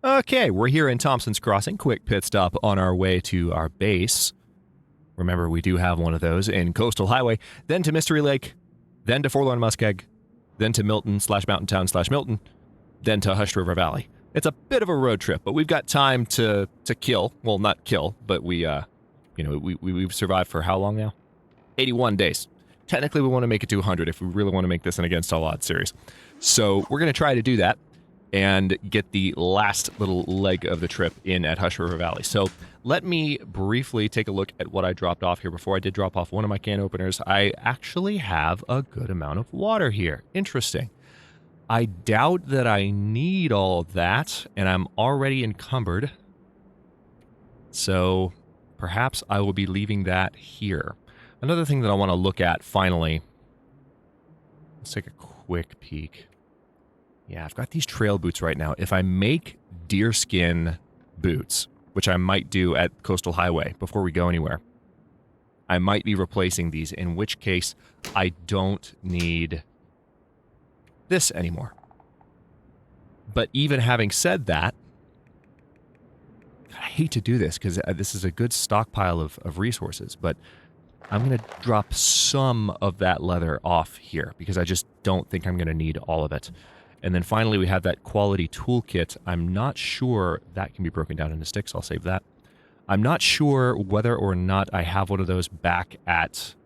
Okay, we're here in Thompson's Crossing. Quick pit stop on our way to our base. Remember, we do have one of those in Coastal Highway, then to Mystery Lake, then to Forlorn Muskeg, then to Milton/Mountain Town/Milton, then to Hushed River Valley. It's a bit of a road trip, but we've got time to kill. Well, not kill, but we've survived for how long now? 81 days. Technically, we want to make it to 100 if we really want to make this an Against All Odds series. So we're going to try to do that and get the last little leg of the trip in at Hush River Valley. So let me briefly take a look at what I dropped off here. Before I did drop off one of my can openers, I actually have a good amount of water here. Interesting. I doubt that I need all of that, and I'm already encumbered. So perhaps I will be leaving that here. Another thing that I want to look at finally, let's take a quick peek. Yeah, I've got these trail boots right now. If I make deerskin boots, which I might do at Coastal Highway before we go anywhere, I might be replacing these, in which case I don't need this anymore. But even having said that, I hate to do this because this is a good stockpile of resources, but I'm going to drop some of that leather off here because I just don't think I'm going to need all of it. And then finally, we have that quality toolkit. I'm not sure that can be broken down into sticks. I'll save that. I'm not sure whether or not I have one of those back at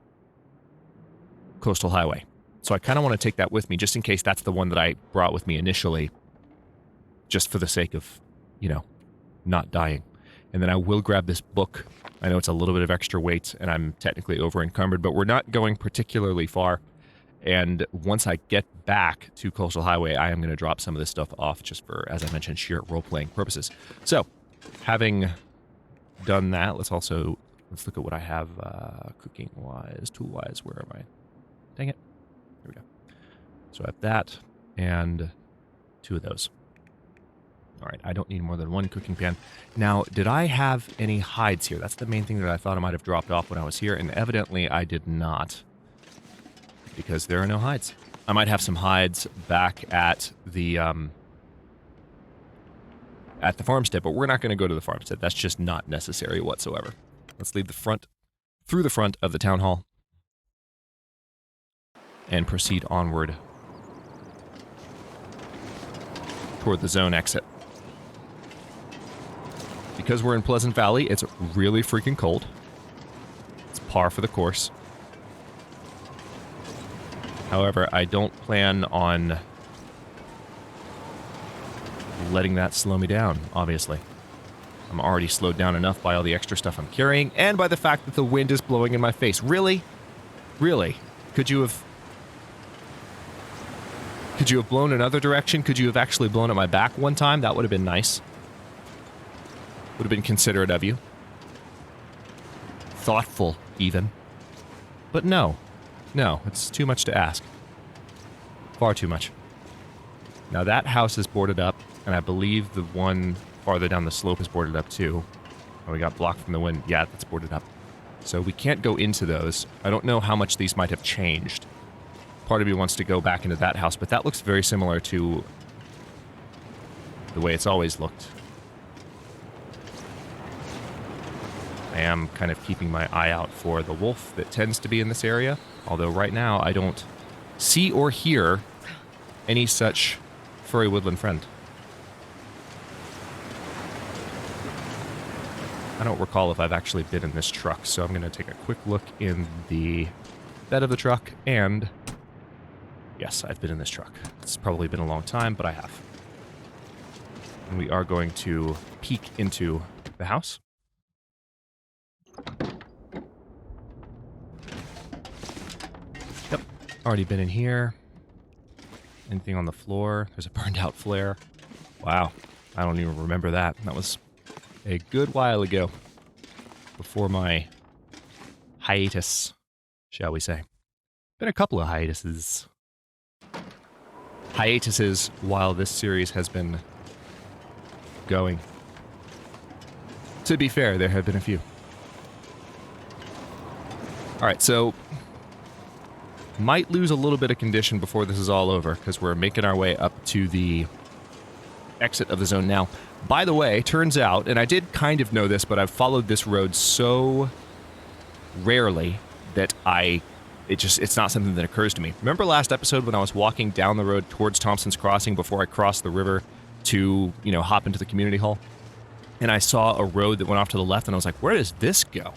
Coastal Highway. So I kind of want to take that with me just in case that's the one that I brought with me initially, just for the sake of, not dying. And then I will grab this book. I know it's a little bit of extra weight and I'm technically over encumbered, but we're not going particularly far. And once I get back to Coastal Highway, I am going to drop some of this stuff off just for, as I mentioned, sheer role-playing purposes. So, having done that, let's look at what I have cooking-wise, tool-wise. Where am I? Dang it. Here we go. So I have that and 2 of those. All right, I don't need more than 1 cooking pan. Now, did I have any hides here? That's the main thing that I thought I might have dropped off when I was here, and evidently I did not, because there are no hides. I might have some hides back at the farmstead, but we're not going to go to the farmstead. That's just not necessary whatsoever. Let's leave through the front of the town hall and proceed onward toward the zone exit. Because we're in Pleasant Valley, it's really freaking cold. It's par for the course. However, I don't plan on letting that slow me down, obviously. I'm already slowed down enough by all the extra stuff I'm carrying, and by the fact that the wind is blowing in my face. Really? Really? Could you have blown another direction? Could you have actually blown at my back one time? That would have been nice. Would have been considerate of you. Thoughtful, even. But no. No, it's too much to ask. Far too much. Now that house is boarded up, and I believe the one farther down the slope is boarded up too. And we got blocked from the wind. Yeah, that's boarded up. So we can't go into those. I don't know how much these might have changed. Part of me wants to go back into that house, but that looks very similar to the way it's always looked. I am kind of keeping my eye out for the wolf that tends to be in this area, although right now I don't see or hear any such furry woodland friend. I don't recall if I've actually been in this truck, so I'm going to take a quick look in the bed of the truck, and yes, I've been in this truck. It's probably been a long time, but I have. And we are going to peek into the house. Yep, already been in here. Anything on the floor? There's a burned out flare. Wow, I don't even remember that. That was a good while ago. Before my hiatus, shall we say. Been a couple of hiatuses while this series has been going. To be fair, there have been a few. Alright, so might lose a little bit of condition before this is all over, because we're making our way up to the exit of the zone now. By the way, turns out, and I did kind of know this, but I've followed this road so rarely that it's not something that occurs to me. Remember last episode when I was walking down the road towards Thompson's Crossing before I crossed the river to, hop into the community hall? And I saw a road that went off to the left, and I was like, where does this go?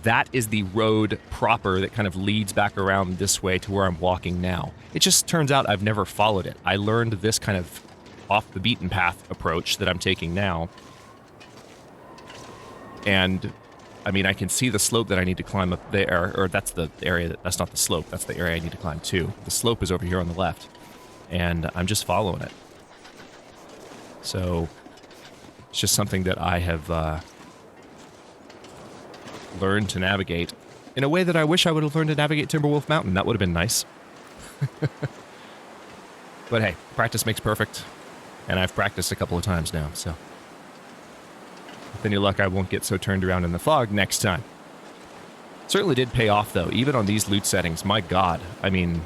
That is the road proper that kind of leads back around this way to where I'm walking now. It just turns out I've never followed it. I learned this kind of off the beaten path approach that I'm taking now. And I mean, I can see the slope that I need to climb up there, or that's the area that's not the slope, that's the area I need to climb to. The slope is over here on the left, and I'm just following it. So it's just something that I have learned to navigate in a way that I wish I would have learned to navigate Timberwolf Mountain. That would have been nice. But hey, practice makes perfect, and I've practiced a couple of times now, so with any luck I won't get so turned around in the fog next time. Certainly did pay off though, even on these loot settings. My god, I mean,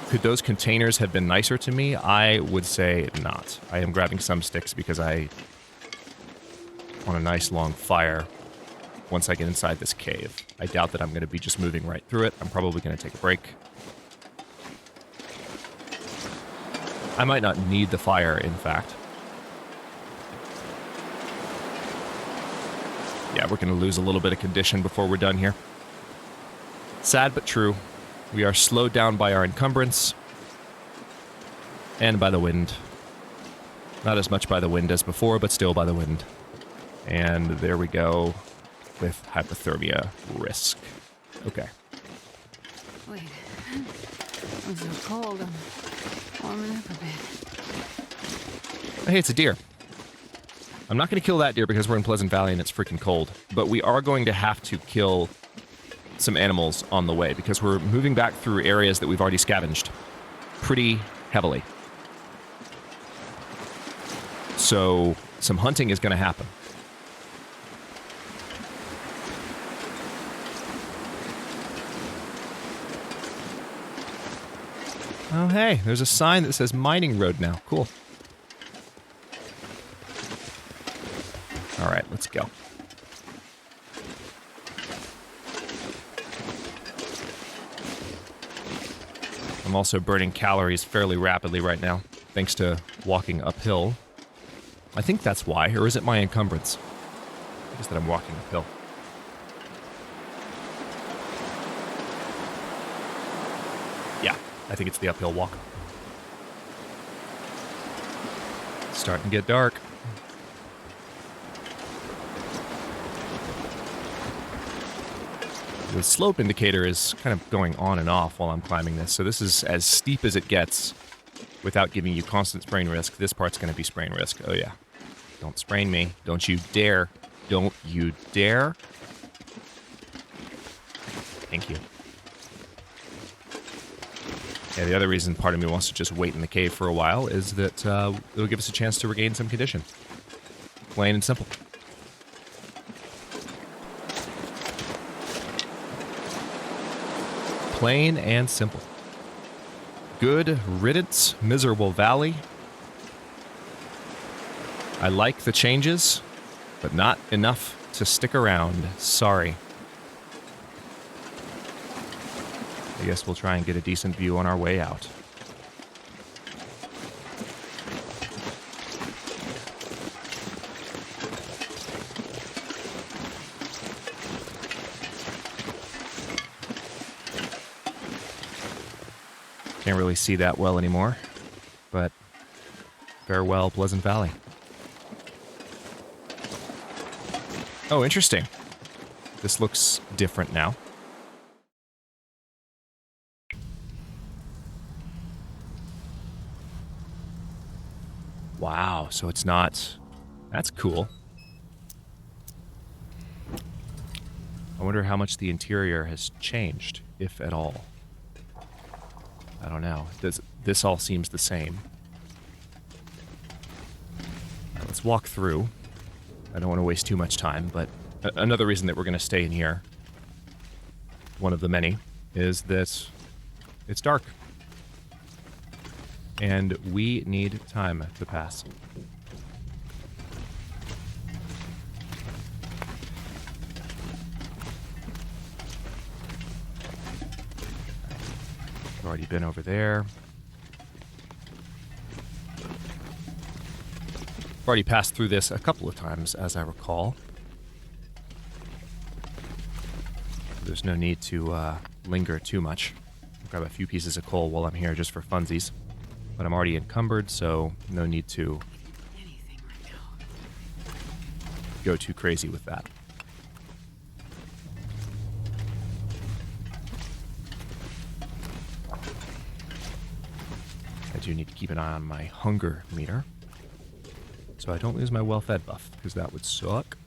could those containers have been nicer to me? I would say not. I am grabbing some sticks because I want a nice long fire once I get inside this cave. I doubt that I'm going to be just moving right through it. I'm probably going to take a break. I might not need the fire, in fact. Yeah, we're going to lose a little bit of condition before we're done here. Sad but true. We are slowed down by our encumbrance and by the wind. Not as much by the wind as before, but still by the wind. And there we go with hypothermia risk. Okay. Wait. I'm so cold. I'm warming up a bit. Hey, it's a deer. I'm not going to kill that deer because we're in Pleasant Valley and it's freaking cold. But we are going to have to kill some animals on the way because we're moving back through areas that we've already scavenged pretty heavily. So some hunting is going to happen. Oh, hey, there's a sign that says mining road now. Cool. All right, let's go. I'm also burning calories fairly rapidly right now, thanks to walking uphill. I think that's why, or is it my encumbrance? I think it's that I'm walking uphill. Yeah, I think it's the uphill walk. It's starting to get dark. The slope indicator is kind of going on and off while I'm climbing this, so this is as steep as it gets without giving you constant sprain risk. This part's going to be sprain risk. Oh yeah. Don't sprain me. Don't you dare. Don't you dare. Thank you. Yeah, the other reason part of me wants to just wait in the cave for a while is that it'll give us a chance to regain some condition. Plain and simple. Plain and simple. Good riddance, miserable valley. I like the changes, but not enough to stick around. Sorry. I guess we'll try and get a decent view on our way out. Can't really see that well anymore, but farewell, Pleasant Valley. Oh, interesting. This looks different now. Wow, so it's not... That's cool. I wonder how much the interior has changed, if at all. I don't know. This all seems the same. Right, let's walk through. I don't want to waste too much time, but another reason that we're going to stay in here, one of the many, is that it's dark. And we need time to pass. I've already been over there. I've already passed through this a couple of times, as I recall. There's no need to linger too much. I'll grab a few pieces of coal while I'm here just for funsies. But I'm already encumbered, so no need to go too crazy with that. I do need to keep an eye on my hunger meter, so I don't lose my well-fed buff, because that would suck.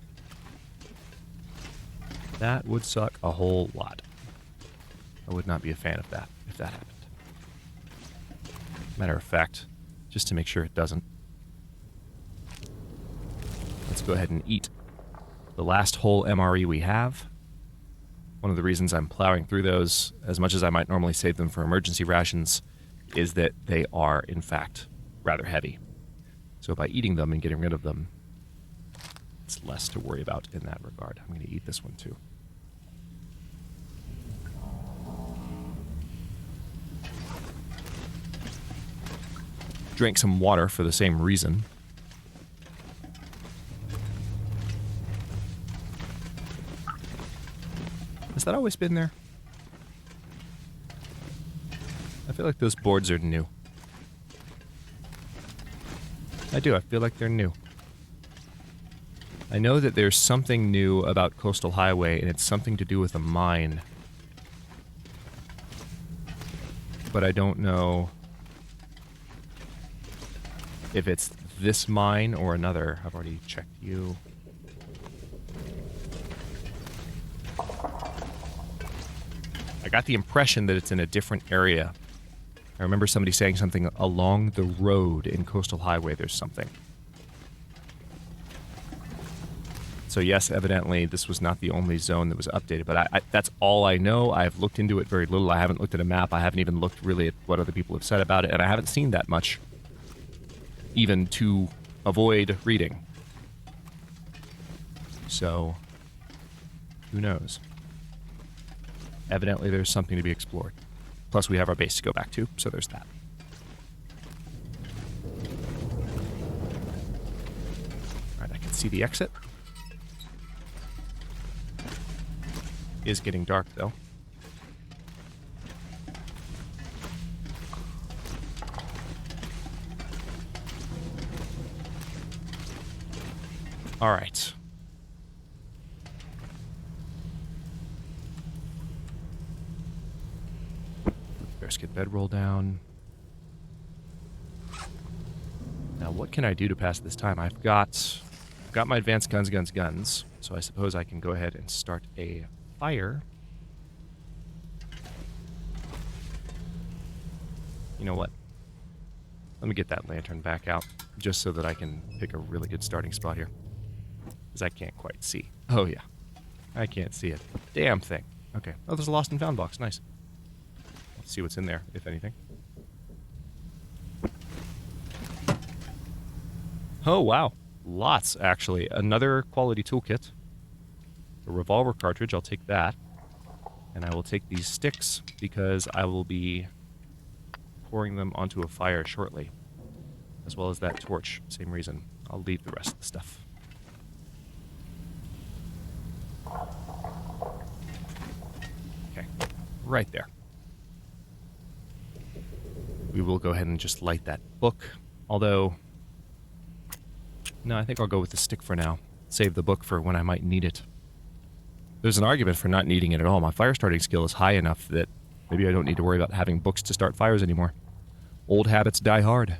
That would suck a whole lot. I would not be a fan of that if that happened. Matter of fact, just to make sure it doesn't, let's go ahead and eat the last whole MRE we have. One of the reasons I'm plowing through those, as much as I might normally save them for emergency rations, is that they are, in fact, rather heavy. So by eating them and getting rid of them, it's less to worry about in that regard. I'm going to eat this one too. Drank some water for the same reason. Has that always been there? I feel like those boards are new. I do, I feel like they're new. I know that there's something new about Coastal Highway, and it's something to do with a mine. But I don't know if it's this mine or another. I've already checked you. I got the impression that it's in a different area. I remember somebody saying something along the road in Coastal Highway, there's something. So yes, evidently this was not the only zone that was updated, but that's all I know. I've looked into it very little. I haven't looked at a map. I haven't even looked really at what other people have said about it, and I haven't seen that much, even to avoid reading. So, who knows? Evidently there's something to be explored. Plus we have our base to go back to, so there's that. Alright, I can see the exit. It is getting dark, though. Alright. Bearskin bedroll down. Now, what can I do to pass this time? I've got my advanced guns, so I suppose I can go ahead and start a fire. You know what? Let me get that lantern back out, just so that I can pick a really good starting spot here. Because I can't quite see. Oh, yeah. I can't see it. Damn thing. Okay. Oh, there's a lost and found box. Nice. Let's see what's in there, if anything. Oh, wow. Lots, actually. Another quality toolkit. A revolver cartridge, I'll take that. And I will take these sticks, because I will be pouring them onto a fire shortly. As well as that torch. Same reason. I'll leave the rest of the stuff. Okay. Right there. We will go ahead and just light that book. Although, no, I think I'll go with the stick for now. Save the book for when I might need it. There's an argument for not needing it at all. My fire starting skill is high enough that maybe I don't need to worry about having books to start fires anymore. Old habits die hard.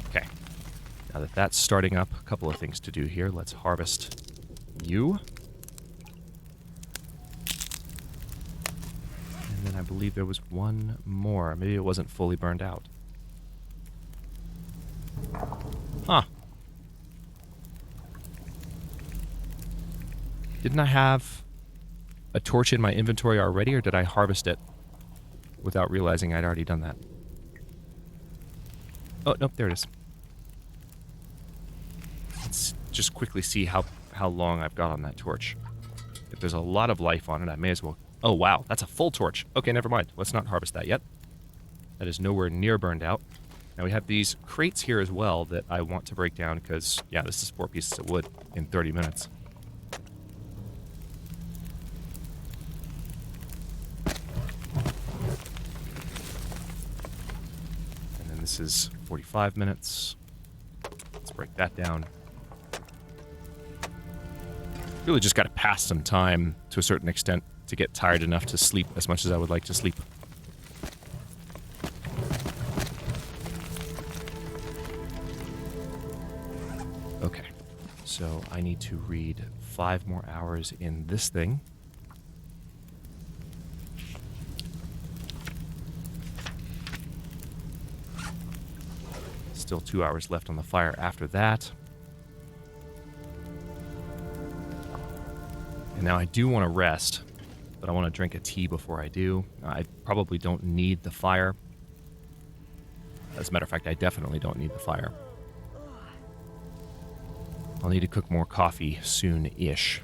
Okay. Now that that's starting up, a couple of things to do here. Let's harvest you. And then I believe there was one more. Maybe it wasn't fully burned out. Huh. Didn't I have a torch in my inventory already, or did I harvest it without realizing I'd already done that? Oh, nope, there it is. Let's just quickly see how long I've got on that torch. If there's a lot of life on it, I may as well... Oh, wow, that's a full torch. Okay, never mind. Let's not harvest that yet. That is nowhere near burned out. Now we have these crates here as well that I want to break down because, yeah, this is 4 pieces of wood in 30 minutes. And then this is 45 minutes. Let's break that down. Really just got to pass some time to a certain extent to get tired enough to sleep as much as I would like to sleep. Okay, so I need to read 5 more hours in this thing. Still 2 hours left on the fire after that. And now I do want to rest, but I want to drink a tea before I do. I probably don't need the fire. As a matter of fact, I definitely don't need the fire. I'll need to cook more coffee soon-ish.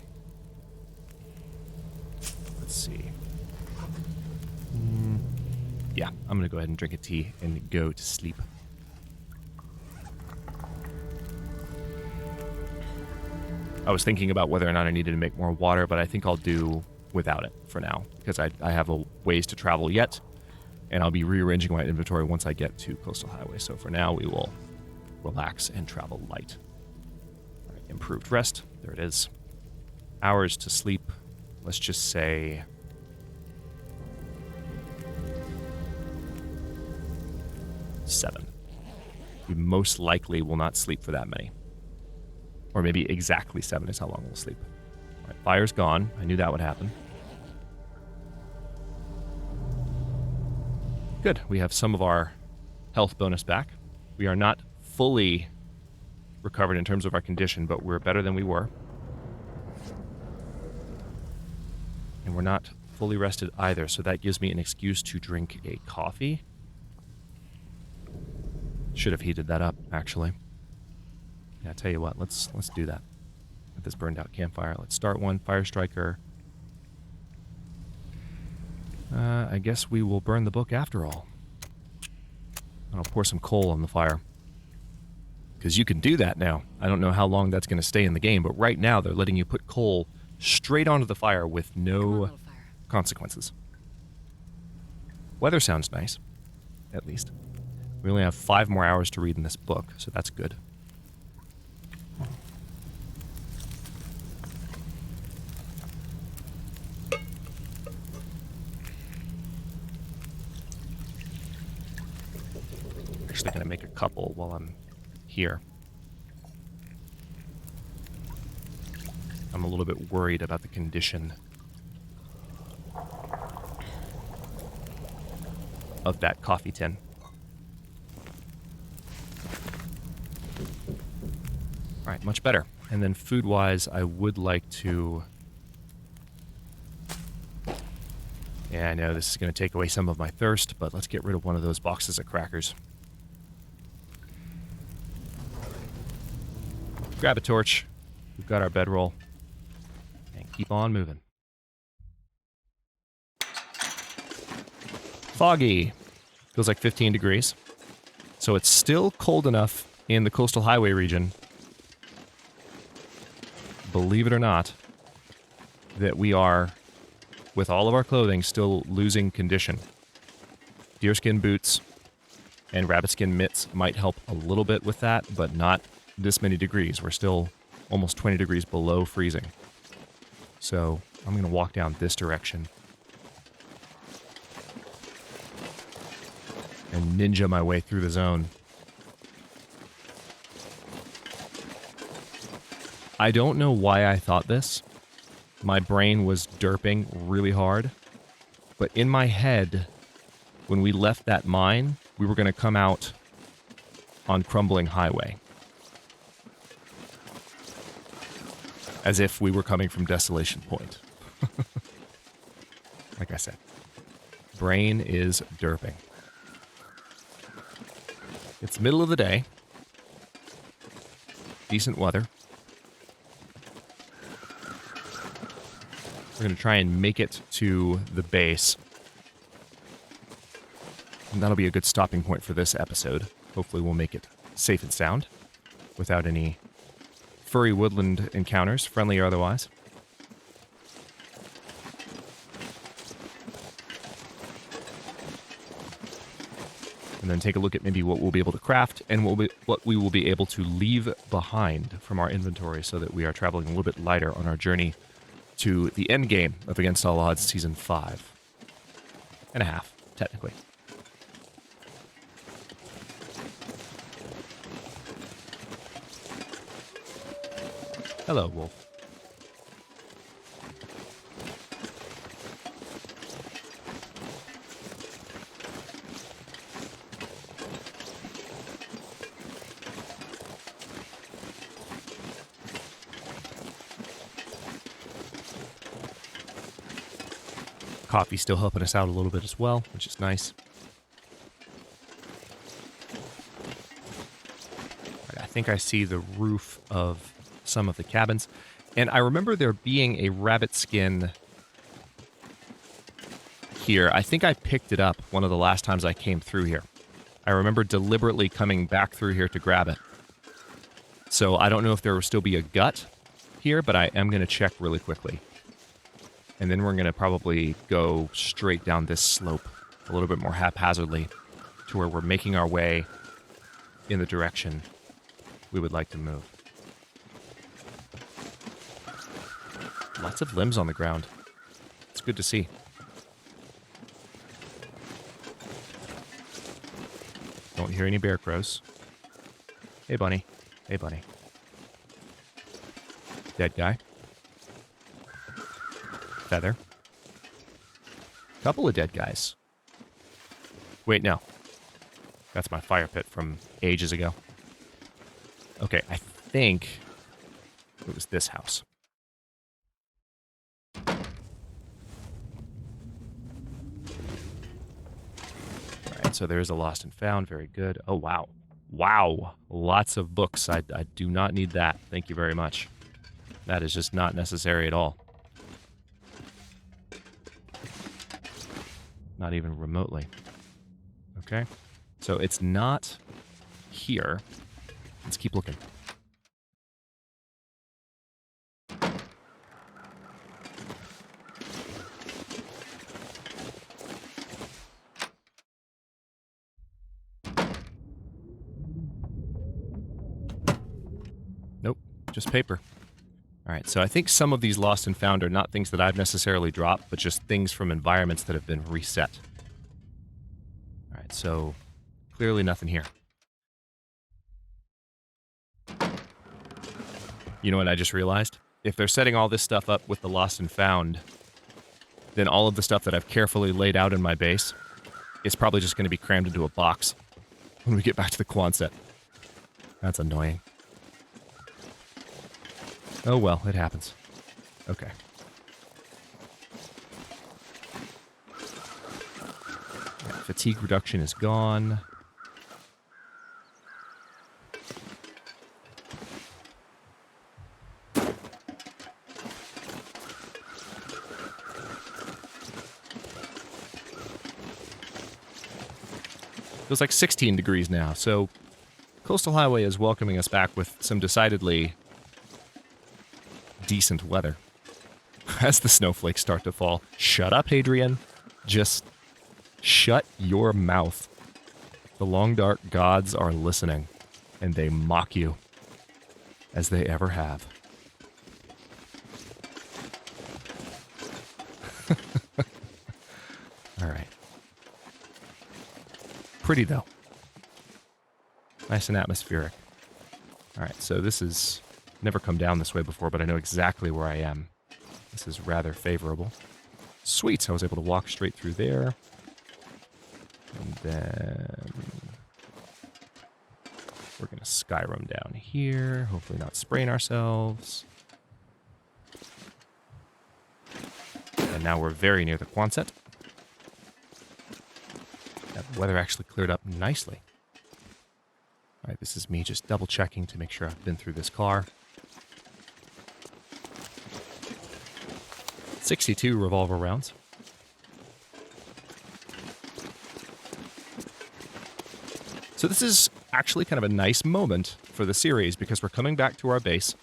Let's see. Yeah, I'm going to go ahead and drink a tea and go to sleep. I was thinking about whether or not I needed to make more water, but I think I'll do without it for now, because I have a ways to travel yet, and I'll be rearranging my inventory once I get to Coastal Highway. So for now, we will relax and travel light. All right, improved rest. There it is. Hours to sleep. Let's just say... 7. We most likely will not sleep for that many. Or maybe exactly 7 is how long we'll sleep. All right, fire's gone. I knew that would happen. Good. We have some of our health bonus back. We are not fully recovered in terms of our condition, but we're better than we were. And we're not fully rested either, so that gives me an excuse to drink a coffee. Should have heated that up, actually. Yeah, I tell you what, let's do that. With this burned out campfire. Let's start one. Fire striker. I guess we will burn the book after all. And I'll pour some coal on the fire. Because you can do that now. I don't know how long that's going to stay in the game, but right now they're letting you put coal straight onto the fire with no consequences. Weather sounds nice, at least. We only have 5 more hours to read in this book, so that's good. Actually going to make a couple while I'm here. I'm a little bit worried about the condition of that coffee tin. All right, much better. And then food-wise, I would like to... Yeah, I know this is going to take away some of my thirst, but let's get rid of one of those boxes of crackers. Grab a torch. We've got our bedroll. And keep on moving. Foggy. Feels like 15 degrees. So it's still cold enough in the Coastal Highway region, believe it or not, that we are, with all of our clothing, still losing condition. Deerskin boots and rabbitskin mitts might help a little bit with that, but not this many degrees. We're still almost 20 degrees below freezing. So I'm going to walk down this direction and ninja my way through the zone. I don't know why I thought this. My brain was derping really hard. But in my head, when we left that mine, we were going to come out on Crumbling Highway. As if we were coming from Desolation Point. Like I said, brain is derping. It's middle of the day. Decent weather. We're going to try and make it to the base. And that'll be a good stopping point for this episode. Hopefully we'll make it safe and sound without any furry woodland encounters, friendly or otherwise. And then take a look at maybe what we'll be able to craft and what we will be able to leave behind from our inventory so that we are traveling a little bit lighter on our journey to the end game of Against All Odds Season 5. And a half, technically. Hello, wolf. Coffee's still helping us out a little bit as well, which is nice. Right, I think I see the roof of some of the cabins. And I remember there being a rabbit skin here. I think I picked it up one of the last times I came through here. I remember deliberately coming back through here to grab it. So I don't know if there will still be a gut here, but I am going to check really quickly. And then we're going to probably go straight down this slope a little bit more haphazardly to where we're making our way in the direction we would like to move. Lots of limbs on the ground. It's good to see. Don't hear any bear crows. Hey, bunny. Hey, bunny. Dead guy. Feather. Couple of dead guys. Wait, no. That's my fire pit from ages ago. Okay, I think it was this house. Alright, so there's a lost and found. Very good. Oh, wow. Wow. Lots of books. I do not need that. Thank you very much. That is just not necessary at all. Not even remotely. Okay. So it's not here. Let's keep looking. Nope. Just paper. Alright, so I think some of these lost and found are not things that I've necessarily dropped, but just things from environments that have been reset. Alright, so clearly nothing here. You know what I just realized? If they're setting all this stuff up with the lost and found, then all of the stuff that I've carefully laid out in my base is probably just going to be crammed into a box when we get back to the Quonset. That's annoying. Oh well, it happens. Okay. Yeah, fatigue reduction is gone. Feels like 16 degrees now, so Coastal Highway is welcoming us back with some decidedly decent weather. As the snowflakes start to fall. Shut up, Hadrian. Just shut your mouth. The long dark gods are listening, and they mock you, as they ever have. All right. Pretty, though. Nice and atmospheric. All right, so this is... Never come down this way before, but I know exactly where I am. This is rather favorable. Sweet, so I was able to walk straight through there. And then we're going to Skyrim down here. Hopefully not spraying ourselves. And now we're very near the Quonset. That weather actually cleared up nicely. All right, this is me just double checking to make sure I've been through this car. 62 revolver rounds. So this is actually kind of a nice moment for the series because we're coming back to our base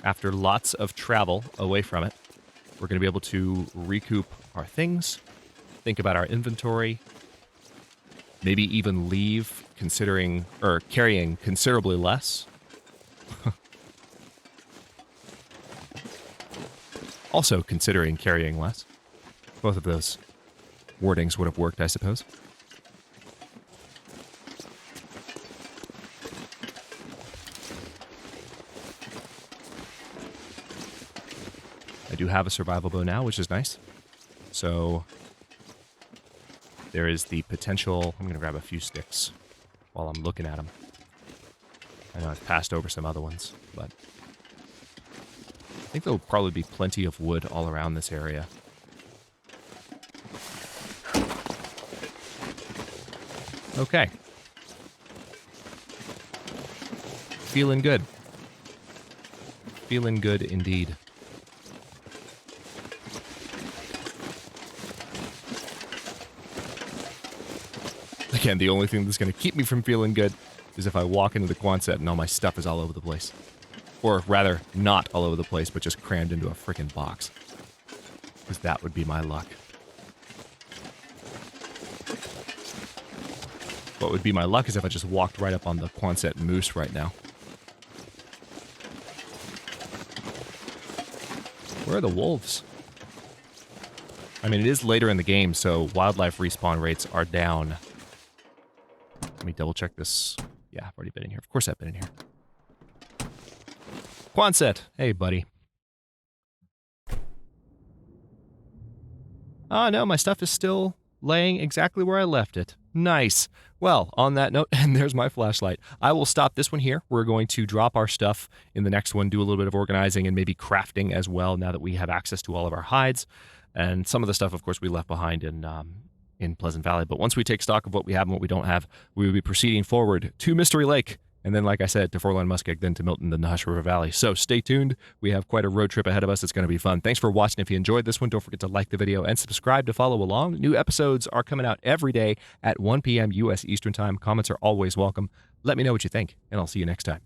after lots of travel away from it. We're going to be able to recoup our things, think about our inventory, maybe even leave carrying considerably less. Also considering carrying less. Both of those wordings would have worked, I suppose. I do have a survival bow now, which is nice. So there is the potential. I'm going to grab a few sticks while I'm looking at them. I know I've passed over some other ones, but I think there'll probably be plenty of wood all around this area. Okay. Feeling good. Feeling good indeed. Again, the only thing that's going to keep me from feeling good is if I walk into the Quonset and all my stuff is all over the place. Or rather, not all over the place, but just crammed into a frickin' box. Because that would be my luck. What would be my luck is if I just walked right up on the Quonset moose right now. Where are the wolves? I mean, it is later in the game, so wildlife respawn rates are down. Let me double check this. Yeah, I've already been in here. Of course I've been in here. Quonset, hey buddy. Oh no, my stuff is still laying exactly where I left it. Nice. Well, on that note, and there's my flashlight. I will stop this one here. We're going to drop our stuff in the next one, do a little bit of organizing and maybe crafting as well now that we have access to all of our hides. And some of the stuff, of course, we left behind in Pleasant Valley. But once we take stock of what we have and what we don't have, we will be proceeding forward to Mystery Lake. And then, like I said, to Forlorn Muskeg, then to Milton, then the Hush River Valley. So stay tuned. We have quite a road trip ahead of us. It's going to be fun. Thanks for watching. If you enjoyed this one, don't forget to like the video and subscribe to follow along. New episodes are coming out every day at 1 p.m. U.S. Eastern Time. Comments are always welcome. Let me know what you think, and I'll see you next time.